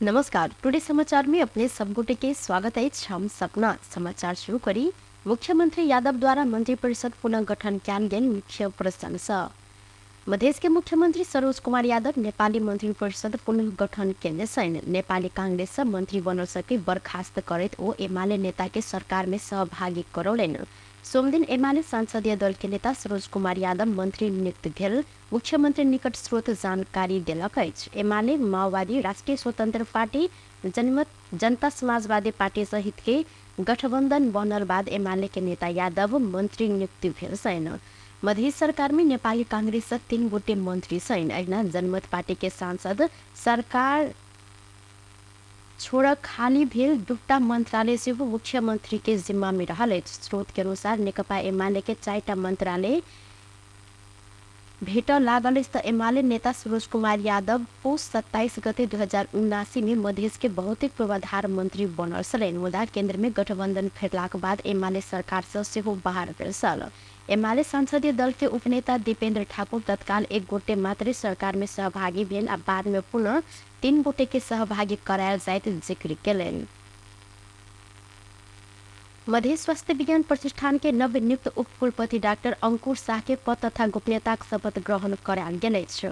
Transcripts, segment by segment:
नमस्कार। टुडे समाचार में अपने सबगोटे के स्वागत है। हम सपना समाचार शुरू करी। मुख्यमंत्री यादव द्वारा मंत्रिपरिषद पुनर्गठन क्यान गेल मुख्य प्रशंसा। मधेश के मुख्यमंत्री सरोज कुमार यादव नेपाली मंत्रिपरिषद पुनर्गठन केन्द्र सैन नेपाली कांग्रेस से मंत्री बनल सके बर्खास्त करत ओ एमाले नेता के सरकार में सहभागी करौलेन। सोमदिन एमाले संसदीय दल के नेता सरोज कुमार यादव मंत्री नियुक्त भेल मुख्यमंत्री निकट स्रोत जानकारी देलक अछि। एमाले माओवादी राष्ट्रीय स्वतंत्र पार्टी जनता समाजवादी पार्टी सहित के गठबंधन बनल बाद एमाले के नेता यादव मंत्री नियुक्त भेल सैन। मध्य सरकार में नेपाली कांग्रेस से 3 गोटे मंत्री सैन। अहिना जनमत पार्टी के सांसद सरकार छोड़ खाली भेल दुटा मंत्रालय से वो मुख्यमंत्री के जिम्मा में रहल अछि। स्रोत के अनुसार नेकपा एमाले के 4टा मंत्रालय भेट लागल त एमाले नेता सरोज कुमार यादव पोष 27 गते 2079 में मधेश के भौतिक पूर्वाधार मंत्री बनल छलैन। मुदा केंद्र में गठबंधन फेरलाक बाद एमाले सरकार से बाहर भेल छल। एमाले संसदीय दल के उपनेता दीपेंद्र ठाकुर तत्काल 1 गोटे मात्र सरकार में सहभागी भेल आ बाद में पुनः 3 गोटे के सहभागी करायल जाइत जिक्र केलनि। मध्य स्वास्थ्य विज्ञान प्रतिष्ठान के नवनियुक्त उप कुलपति डॉक्टर अंकुर शाह के पद तथा गोपनीयता शपथ ग्रहण करायल गेल अछि।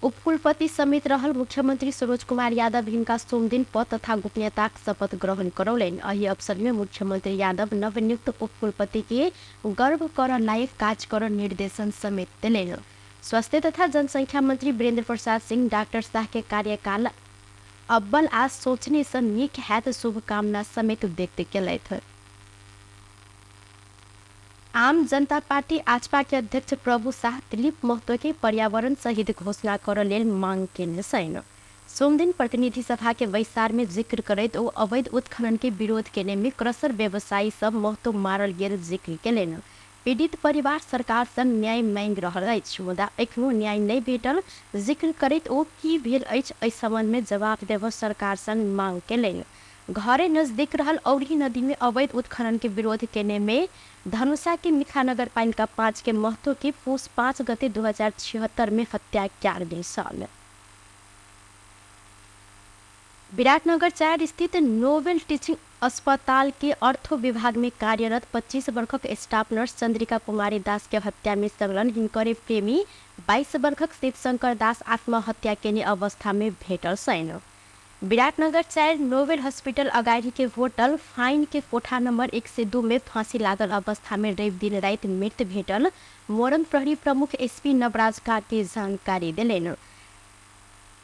उपकुलपति समेत रहल मुख्यमंत्री सरोज कुमार यादव हिनका सोमदिन पद तथा गोपनीयता शपथ ग्रहण करौलेन। एहि अवसर में मुख्यमंत्री यादव नवनियुक्त उपकुलपति के गर्व कर लायक काज कर निर्देशन समेत दिलेन। स्वास्थ्य तथा जनसंख्या मंत्री वीरेंद्र प्रसाद सिंह डॉक्टर शाह के कार्यकाल अव्वल आज सोचने से नीक हैत शुभकामना समेत व्यक्त केलथि। आम जनता पार्टी आजपा के अध्यक्ष प्रभु शाह दिलीप महतो के पर्यावरण सहित घोषणा कर लेल मांग केने सैन। सोमदिन प्रतिनिधि सभा के वैसार में जिक्र करत ओ अवैध उत्खनन के विरोध केने में क्रसर व्यवसायी सब महतो मारल गेल जिक्र केलनि। पीड़ित परिवार सरकार से न्याय मांग रहल अछि मुदा एखनो न्याय नहीं भेटल जिक्र करत ओ की भेल अछि एहि संबंध में जवाब देव सरकार से मांग केलनि। घरे नजदीक रहल औरी नदी में अवैध उत्खनन के विरोध केने में धनुषा के मिखा नगर पालिका 5 के महतो की पूस 5 गते 2076 में हत्या क्यार गेल छल। विराटनगर 4 स्थित नोवेल टीचिंग अस्पताल के अर्थो विभाग में कार्यरत 25 वर्षक स्टाफ नर्स चंद्रिका कुमारी दास के हत्या में संलग्न हिनकर प्रेमी 22 वर्षक शिवशंकर दास आत्महत्या केने अवस्था में भेटल सैन। विराटनगर 4 नोवेल हॉस्पिटल अगाडि के होटल फाइन के कोठा नंबर 102 में फांसी लागल अवस्था में रवि दिन रात मृत भेटल मोरम प्रहरी प्रमुख एसपी नवराज का के जानकारी दिलेन।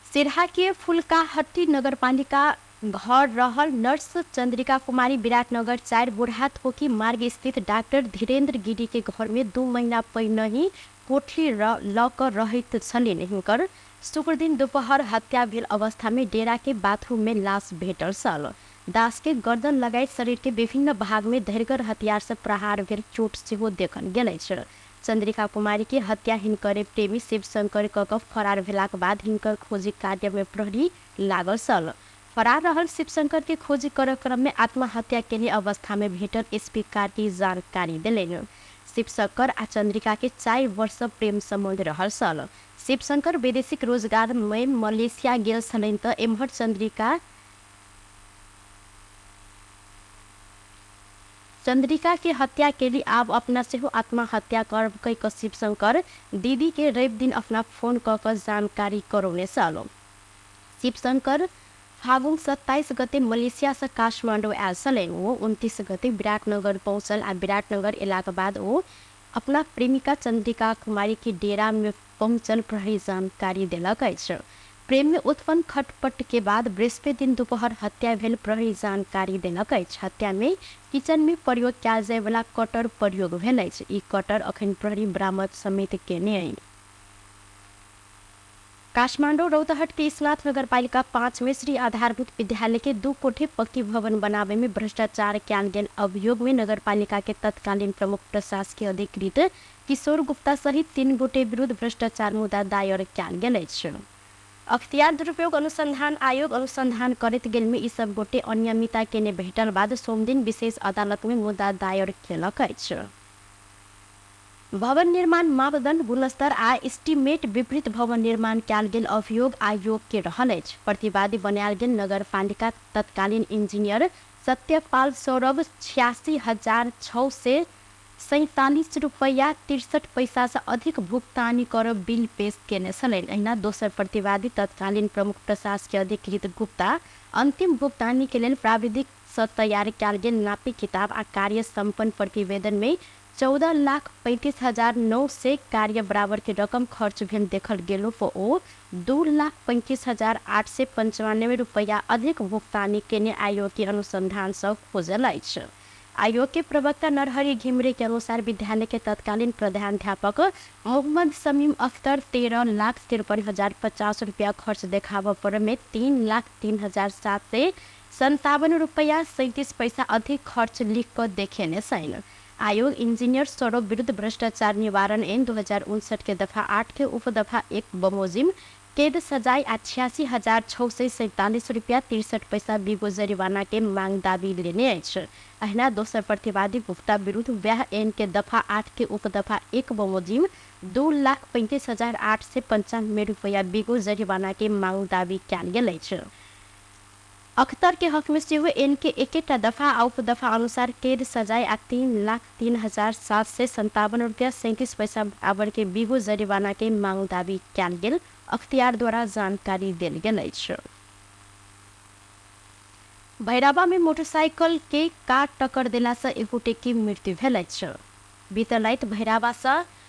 सिरहा के फुलकाहट्टी नगरपालिका घर रहल नर्स चंद्रिका कुमारी विराटनगर 4 बुढ़ात होकी मार्ग स्थित डॉक्टर धीरेन्द्र गिरी के घर में 2 महीना पहिने ही कोठरी ल कर रहित छलिन। हिनकर शुक्र दिन दोपहर हत्या भेल अवस्था में डेरा के बाथरूम में लाश भेटल छल। दास के गर्दन लगायत शरीर के विभिन्न भाग में धैर्यगर हथियार से प्रहार भेल चोट सेहो देखल गेल छल। चंद्रिका कुमारी के हत्या हिनकर प्रेमी शिवशंकर कऽ फरार भेलाक बाद हिनकर खोजी कार्य में प्रहरी लागल छल। फरार रहल शिवशंकर के खोजी करय क्रम में आत्महत्या केने अवस्था में भेटल एसपी कार्की जानकारी दिलेन। शिवशंकर आ चंद्रिका के 4 वर्ष प्रेम संबंध रहल छल। शिवशंकर वैदेशिक रोजगार में मलेशिया गेल छलनि त एम्हर चंद्रिका के हत्या के लिए आप अपना से आत्महत्या कर शिवशंकर दीदी के रवि दिन अपना फोन कर जानकारी करौने छल। शिवशंकर फागुन 27 गते मलेशिया से काठमांडू आयल छलनि। वो 29 गते विराटनगर पहुंचल आ विराटनगर एलाक बाद वो अपना प्रेमिका चंद्रिका कुमारी के डेरा में पहुंचल प्रहरी जानकारी दिलक अछि। प्रेम में उत्पन्न खटपट के बाद बृहस्पति दिन दोपहर हत्या भेल प्रहरी जानकारी दिलक अछि। हत्या में किचन में प्रयोग कयल जाय वाला कटर प्रयोग भेल अछि। ई कटर अखन प्रहरी बरामद समेत केने अछि। काठमांडू रौतहट के स्नात नगरपालिका 5 में श्री आधारभूत विद्यालय के 2 कोठे पक्की भवन बनावे में भ्रष्टाचार कयल गेल अभियोग में नगरपालिका के तत्कालीन प्रमुख प्रशासकीय अधिकृत किशोर गुप्ता सहित 3 गोटे विरुद्ध भ्रष्टाचार मुद्दा दायर कयल गेल अछि। अख्तियार दुरुपयोग अनुसंधान आयोग अनुसंधान करत गेल में ई सब गोटे अनियमितता केने भेटल बाद सोमदिन विशेष अदालत में मुद्दा दायर केलक अछि। भवन निर्माण मापदण्ड गुणस्तर आ एस्टिमेट विपरीत भवन निर्माण कयल गेल अभियोग आयोग के रहल अछि। प्रतिवादी बनायल गेल नगरपालिका तत्कालीन इंजीनियर सत्यपाल सौरभ 86,647 रुपैया 63 पैसा से अधिक भुगतानी कर बिल पेश केने छलनि। अहिना दोसर प्रतिवादी तत्कालीन प्रमुख प्रशासकीय अधिकृत गुप्ता अंतिम भुगतानी के लेल प्राविधिक सँ तैयार कयल गेल नापी किताब आ कार्य संपन्न प्रतिवेदन में 14,35,900 कार्य बराबर के रकम खर्च भेल देखल गेलो पर ओ 2,35,895 रुपैया अधिक भुगतानी केने आयोग के अनुसंधान से खोजल अछि। आयोग के प्रवक्ता नरहरि घिमरे के अनुसार विद्यालय के तत्कालीन प्रधानाध्यापक मोहम्मद शमीम अख्तर 13,53,050 रुपया खर्च देखाव पर में 3,03,757 रुपया 37 पैसा अधिक खर्च लिख कर देखेने छैन। आयोग इंजीनियर सौरभ विरुद्ध भ्रष्टाचार निवारण ऐन 2059 के दफा 8 के उपदफा 1 बमोजिम कैद सजाय 86,647 रुपया 63 पैसा बिगो जरिवाना के मांग दाबी लेने अछि। अहिना दोसर प्रतिवादी गुप्ता विरुद्ध व्याह ऐन के दफा 8 के उपदफा 1 बमोजिम 2,35,895 रुपया बिगो जरिवाना के मांग दाबी कयल गेल अछि। अख्तर के हक में सेहो एन के एकेटा दफा आ उपदफा अनुसार कैद सजाय 3,03,757 रुपया 37 पैसा बराबर के बिगो जरिवाना के मांग दाबी कयल गेल अख्तियार द्वारा जानकारी देल गेल अछि। भैरवा में मोटरसाइकिल के कार टक्कर देला से एगोटे की मृत्यु भेल अछि। बीतल राति भैरवा से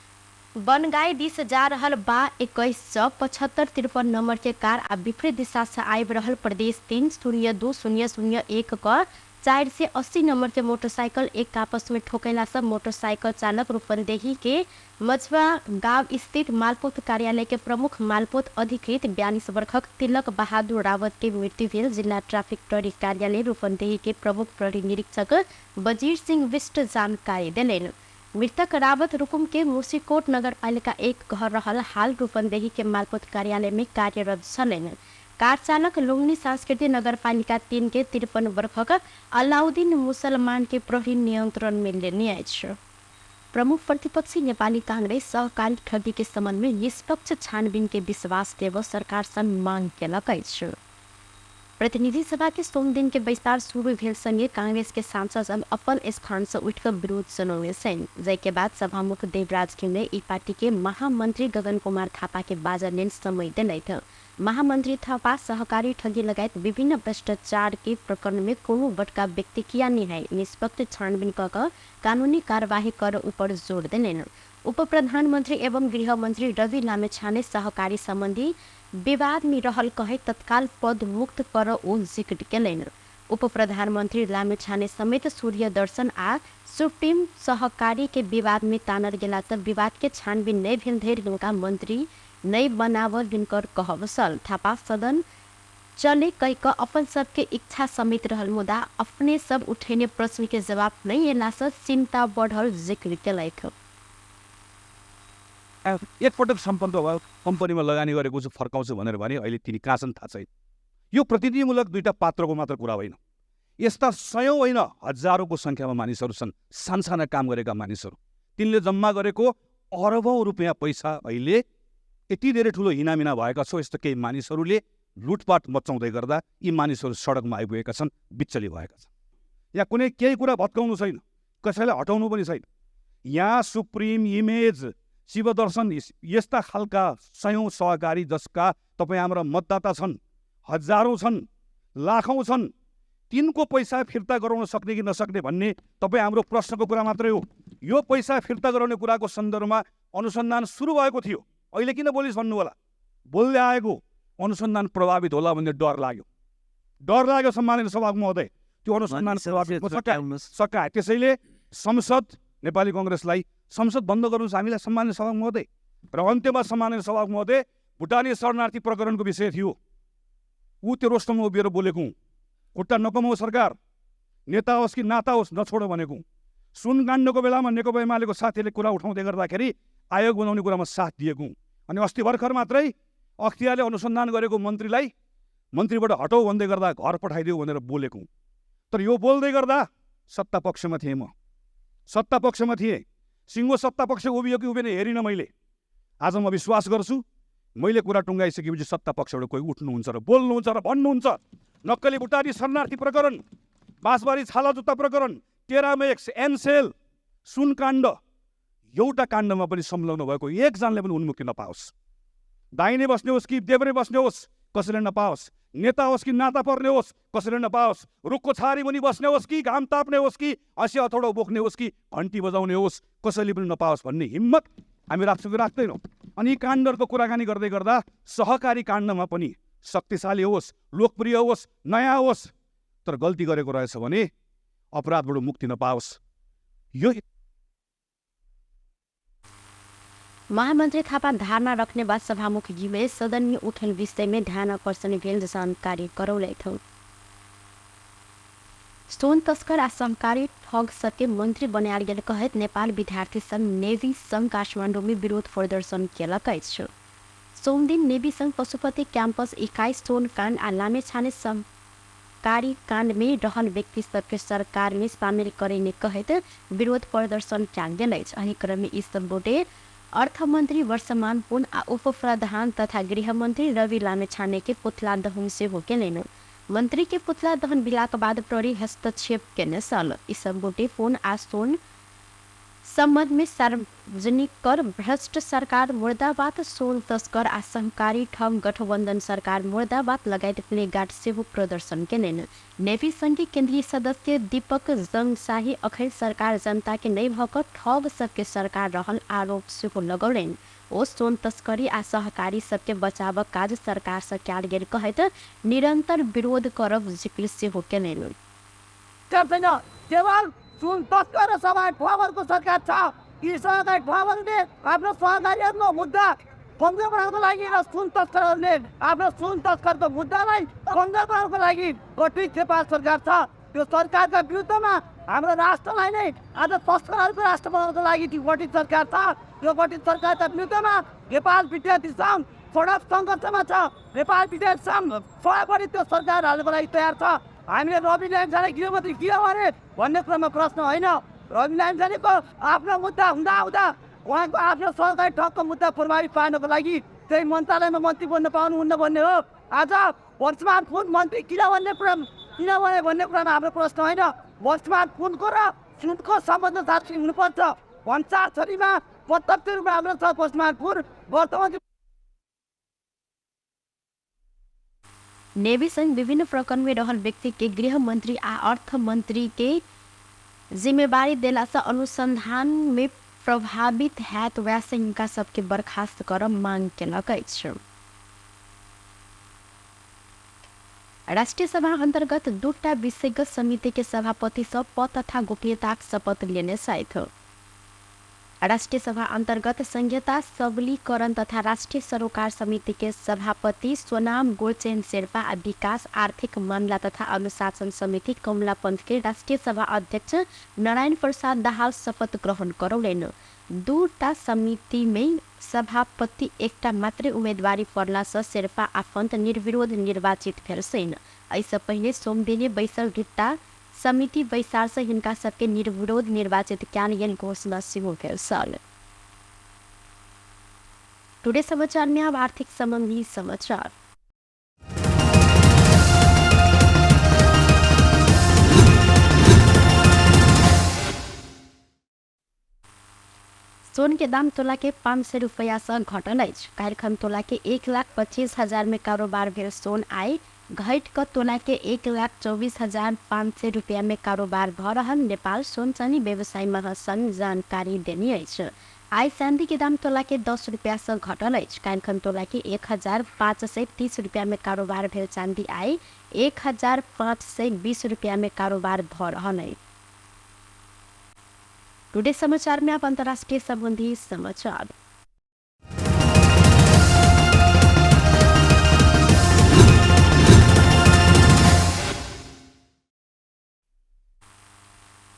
बनगाई दिस जा रहल बा 2175 नंबर के कार आ विपरीत दिशा से आबि रहल प्रदेश 302001 क 480 नंबर के मोटरसाइकिल एक आपस में ठोकैला से मोटरसाइकिल चालक रूपंदेही के मझवा गांव स्थित मालपोत कार्यालय के प्रमुख मालपोत अधिकृत 42 वर्षक तिलक बहादुर रावत के मृत्यु भेल। जिला ट्रैफिक प्रहरी कार्यालय रूपंदेही के प्रमुख प्रहरी निरीक्षक बजीर सिंह विष्ट जानकारी देलनि। मृतक रावत रुकुम के मुसीकोट नगर पालिका 1 घर रहल हाल रूपंदेही के मालपोत कार्यालय में कार्यरत छलनि। कार चालक लुंगनी सांस्कृतिक नगर पालिका 3 के 53 वर्षक अलाउद्दीन मुसलमान के प्रहरी नियंत्रण में लेने अछि। प्रमुख प्रतिपक्षी नेपाली कांग्रेस सहकारी ठगी के संबंध में निष्पक्ष छानबीन के विश्वास देव सरकार से मांग केलक अछि। प्रतिनिधि सभा के सोम दिन के बैसार शुरू भेल संगे कांग्रेस के सांसद सब अपन स्थान से उठकर विरोध जनौने छन्। जै के बाद सभामुख देवराज घिमिरे ई पार्टी के महामंत्री गगन कुमार थापा के बाजा लेल समय देलथि। महामंत्री थापा सहकारी ठगी लगायत विभिन्न भ्रष्टाचार के प्रकरण में कोनो बड़का व्यक्ति किया नहीं निष्पक्ष छानबीन क कानूनी कार्यवाही कर ऊपर जोर देलनि। उप प्रधानमंत्री एवं गृह मंत्री रवि लामेछाने सहकारी संबंधी विवाद में रहल कहे तत्काल पद मुक्त कर ओ जिक्र केलनि। उप प्रधानमंत्री लामेछाने समेत सूर्य दर्शन आ सुप्रीम सहकारी के विवाद में तानल गेला तब विवाद के छानबीन नहीं भेल धरि उनका मंत्री नहीं बनावल हिनकर कहब छल। थापा सदन चले कई क अपन सबके इच्छा समेत रहल मुदा अपने सब उठेने प्रश्न के जवाब नहीं एला से चिंता बढ़ल जिक्र केलक। एकपटक सम्पन्न भयो कम्पनीमा लगानी गरेको छु फर्काउँछु भनेर भने अहिले तिनी कहाँ छन् थाहा छैन। यो प्रतिनिधिमूलक दुईटा पात्रको मात्र कुरा होइन, यस्ता सयौं होइन हजारौंको संख्यामा मानिसहरू छन् सानसाना काम गरेका मानिसहरू। तिनले जम्मा गरेको अरबौं रुपियाँ पैसा अहिले यति धेरै ठुलो हिनामिना भएका छौ। यस्तो केही मानिसहरूले लुटपाट मचाउँदै गर्दा यी मानिसहरू सडकमा आइपुगेका छन्, बिच्चली भएका छन्। यहाँ कुनै केही कुरा भत्काउनु छैन, कसैलाई हटाउनु पनि छैन। यहाँ सुप्रिम इमेज शिवदर्शन यस्ता खालका सयौं सहकारी जसका तपाईँ हाम्रा मतदाता छन्, हजारौं छन्, लाखौं छन्, तिनको पैसा फिर्ता गराउन सक्ने कि नसक्ने भन्ने तपाईँ हाम्रो प्रश्नको कुरा मात्रै हो। यो पैसा फिर्ता गराउने कुराको सन्दर्भमा अनुसन्धान सुरु भएको थियो। अहिले किन बोलिस भन्नु होला? बोल्दै आएको अनुसन्धान प्रभावित होला भन्ने डर लाग्यो सम्मानित सभामुख महोदय। त्यो अनुसन्धान सकाए। त्यसैले संसद नेपाली कांग्रेसलाई संसद बन्द गर्नुहोस् हामीलाई सम्मानित सभामुख महोदय। र अन्त्यमा सम्मानित सभामुख महोदय, भुटानी शरणार्थी प्रकरणको विषय थियो। ऊ त्यो रोस्टरमा उभिएर बोलेको खुट्टा नकमाऊ सरकार, नेता होस् कि नाता होस् नछोड भनेको। सुन काण्डको बेलामा नेकपा एमालेको साथीले कुरा उठाउँदै गर्दाखेरि आयोग बनाउने कुरामा साथ दिएको। अनि अस्ति भर्खर मात्रै अख्तियारले अनुसन्धान गरेको मन्त्रीलाई मन्त्रीबाट हटाऊ भन्दै गर्दा घर पठाइदियो भनेर बोलेको। तर यो बोल्दै गर्दा सत्ता पक्षमा थिएँ म, सत्ता पक्षमा थिएँ। सिङ्गो सत्ता पक्ष उभियो कि उभिएन हेरिनँ मैले। आज म विश्वास गर्छु मैले कुरा टुङ्गाइसकेपछि सत्ता पक्षबाट कोही उठ्नुहुन्छ र बोल्नुहुन्छ र भन्नुहुन्छ नक्कली भुटानी शरणार्थी प्रकरण, बाँसबारी छाला जुत्ता प्रकरण, टेरामेक्स, एनसेल, सुनकाण्ड, एउटा काण्डमा पनि संलग्न भएको एकजनाले पनि उन्मुक्ति नपाओस्। दाहिने बस्ने होस् कि देब्रे बस्ने होस् कसैले नपाओस्। नेता होस् कि नाता पर्ने होस् कसैले नपाओस्। रुखको छारी मुनि बस्ने होस् कि घाम ताप्ने होस् कि हँसी हथौडा बोक्ने होस् कि घन्टी बजाउने होस् कसैले पनि नपाओस् भन्ने हिम्मत हामी राख्छौँ कि राख्दैनौँ। अनि यी काण्डहरूको कुराकानी गर्दै गर्दा सहकारी काण्डमा पनि शक्तिशाली होस्, लोकप्रिय होस्, नयाँ होस्, तर गल्ती गरेको रहेछ भने अपराधबाट मुक्ति नपाओस्। यो महामंत्री थापा धारणा रखने बाद सभामुख जी सदन में उठल विषय में ध्यान आकर्षण भेल जानकारी करौले थे। सोन तस्कर आ सहकारी ठग सबके मंत्री बनायल गेल कहत नेपाल विद्यार्थी संघ नेवी संघ काठमाडौँ में विरोध प्रदर्शन केलक अछि। सोमदिन नेवी संघ पशुपति कैंपस इकाई सोन कांड आ लामे छाने सहकारी कांड में रहल व्यक्ति सबके सरकार में शामिल करेने कहत विरोध प्रदर्शन कयल गेल अछि। एहि क्रम में इस बोटे अर्थमंत्री वर्षमान पुन आ उप प्रधान तथा गृहमंत्री रवि लामेछाने के पुतला दहन से हो केलैन। मंत्री के पुतला दहन बिलाक बाद प्रहरी हस्तक्षेप केने सल। इस बोटे फोन आ सोन संबंध में सार्वजनिक कर भ्रष्ट सरकार मुर्दाबाद, सोन तस्कर आ सहकारी ठग गठबंधन सरकार मुर्दाबाद लगायत प्लेगार्ड से प्रदर्शन केलैन। नेवी संघ के केंद्रीय सदस्य दीपक जंगशाही अखिल सरकार जनता के नहीं भकर ठग सबके सरकार रहल आरोप से लगौलैन। ओ सोन तस्करी आ सहकारी सबके बचाव काज सरकार से कयल गेल कहत निरंतर विरोध करब जिक्र से हो केलैन। सुन तस्कर सभा ठगहरूको सरकार छ। यी सहकारी ठगहरूले आफ्नो सहकारीहरूको मुद्दा कमजोर बनाउनको लागि र सुन तस्करहरूले आफ्नो सुन तस्करको मुद्दालाई कमजोर बनाउनको लागि गठित नेपाल सरकार छ। त्यो सरकारका विरुद्धमा हाम्रो राष्ट्रलाई नै आज तस्करहरूको राष्ट्र बनाउनको लागि गठित सरकार छ। त्यो गठित सरकारका विरुद्धमा नेपाल विद्यार्थी सङ्घ सडक सङ्घर्षमा छ। नेपाल विद्यार्थी सङ्घ सबै त्यो सरकार हाल्नको लागि तयार छ। हामीले रवि लामिछाने गृहमन्त्री किन भने भन्ने क्रममा प्रश्न होइन। रवि लामिछानेको आफ्नो मुद्दा हुँदा हुँदा उहाँको आफ्नो सरकारी ठगको मुद्दा प्रभावित पार्नको लागि त्यही मन्त्रालयमा मन्त्री बन्न पाउनुहुन्न भन्ने हो। आज वर्षमान पुन मन्त्री किन भन्ने कुरामा हाम्रो प्रश्न होइन। वर्षमान पुनको र सुनको सम्बन्ध साक्षी हुनुपर्छ। भन्सार छोरीमा प्रत्यक्ष रूपमा हाम्रो छ वर्षमान पुन वर्तमान नेवी संघ विभिन्न प्रकरण में रहल व्यक्ति के गृह मंत्री आ अर्थ मंत्री के जिम्मेवारी देला से अनुसंधान में प्रभावित हैत वैसे इनका सबके बर्खास्त कर मांग केलक अछि। राष्ट्रीय सभा अंतर्गत दूटा विषयगत समिति के सभापति सब पद तथा गोपनीयता शपथ लेने साथ। राष्ट्रीय सभा अंतर्गत संघीयता सबलीकरण तथा राष्ट्रीय सरोकार समिति के सभापति सोनाम गोलचेन शेर्पा आ विकास आर्थिक मामला तथा अनुशासन समिति कमला पंथ के राष्ट्रीय सभा अध्यक्ष नारायण प्रसाद दाहाल शपथ ग्रहण करौलैन। दूटा समिति में सभापति एकटा मात्र उम्मीदवारी पड़ला से शेर्पा आ पंथ निर्विरोध निर्वाचित भेल छैन। ऐसे पहले सोमदिने बैसल दूटा समिति बैसार से हिनका सबके निर्विरोध निर्वाचित कयल गेल घोषणा सेहो भेल छल। टुडे समाचार में अब आर्थिक संबंधी समाचार। सोन के दाम तोला के 500 रुपया से घटल अछि। काल्हि तोला के 1,25,000 में कारोबार भेल सोन आइ घट क तोला के 1,24,500 रुपया में कारोबार भ रहल नेपाल सोन चांदी व्यवसायी महासंघ जानकारी देने अछि। आई चांदी के दाम तोला के 10 रुपया से घटल अछि। काल्हि तोला के 1,530 रुपया में कारोबार भेल चांदी आई 1,520 रुपया में कारोबार भ रहल अछि। टुडे समाचार में आप अंतर्राष्ट्रीय संबंधी समाचार।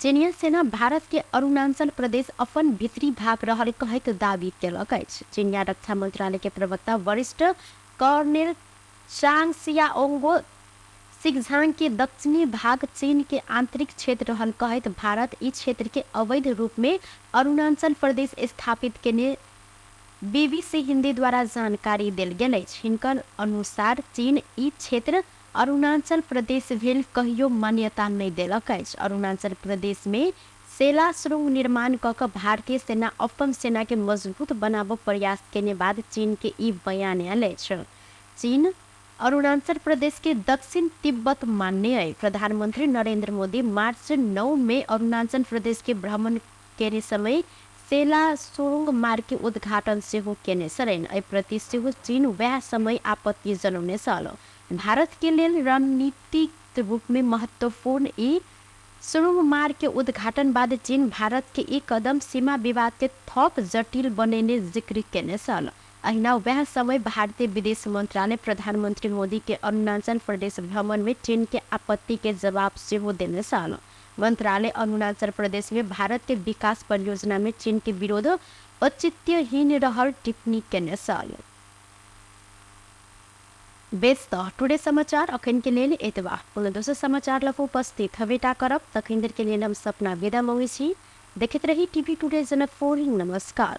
चीनियन सेना भारत के अरुणाचल प्रदेश अपन भीतरी भाग रहल कहत दावी केलक अछि। चीनिया रक्षा मंत्रालय के प्रवक्ता वरिष्ठ कर्नेल चांग सियाओंगो सिगझांग के दक्षिणी भाग चीन के आंतरिक क्षेत्र रहल कहत भारत इस क्षेत्र के अवैध रूप में अरुणाचल प्रदेश स्थापित केने BBC हिंदी द्वारा जानकारी देल गेल अछि। हिनकर अनुसार चीन ई क्षेत्र अरुणाचल प्रदेश भेल कहियो मान्यता नहीं देलक अछि। अरुणाचल प्रदेश में सेला सुरंग निर्माण क के भारतीय सेना अपन सेना के मजबूत बनाबो प्रयास केने बाद चीन के ई बयान आयल अछि। चीन अरुणाचल प्रदेश के दक्षिण तिब्बत मान्य है। प्रधानमंत्री नरेंद्र मोदी मार्च 9 में अरुणाचल प्रदेश के भ्रमण केने समय सेला सुरंग मार्ग के उद्घाटन सेहो केने छलैन। एहि प्रति सेहो चीन वह समय आपत्ति जनाउने छल। भारत के लेल रणनीतिक रूप में महत्वपूर्ण ई सुरंग मार्ग के उद्घाटन बाद चीन भारत के एक कदम सीमा विवाद के थप जटिल बनेने जिक्र केने छल। अहिना वह समय भारतीय विदेश मंत्रालय प्रधानमंत्री मोदी के अरुणाचल प्रदेश भ्रमण में चीन के आपत्ति के जवाब सेहो देने छल। मंत्रालय अरुणाचल प्रदेश में भारत के विकास परियोजना में चीन के विरोध औचित्यहीन रहल टिप्पणी केने छल। बेस्त टुडे समाचार अखन के लेल एतबा। पुनः दोसर समाचार लफो उपस्थित हवेटा करब तखन देर के लिए हम सपना विदा मंगी छी। देखते रही टीवी टुडे जनकपुर। नमस्कार।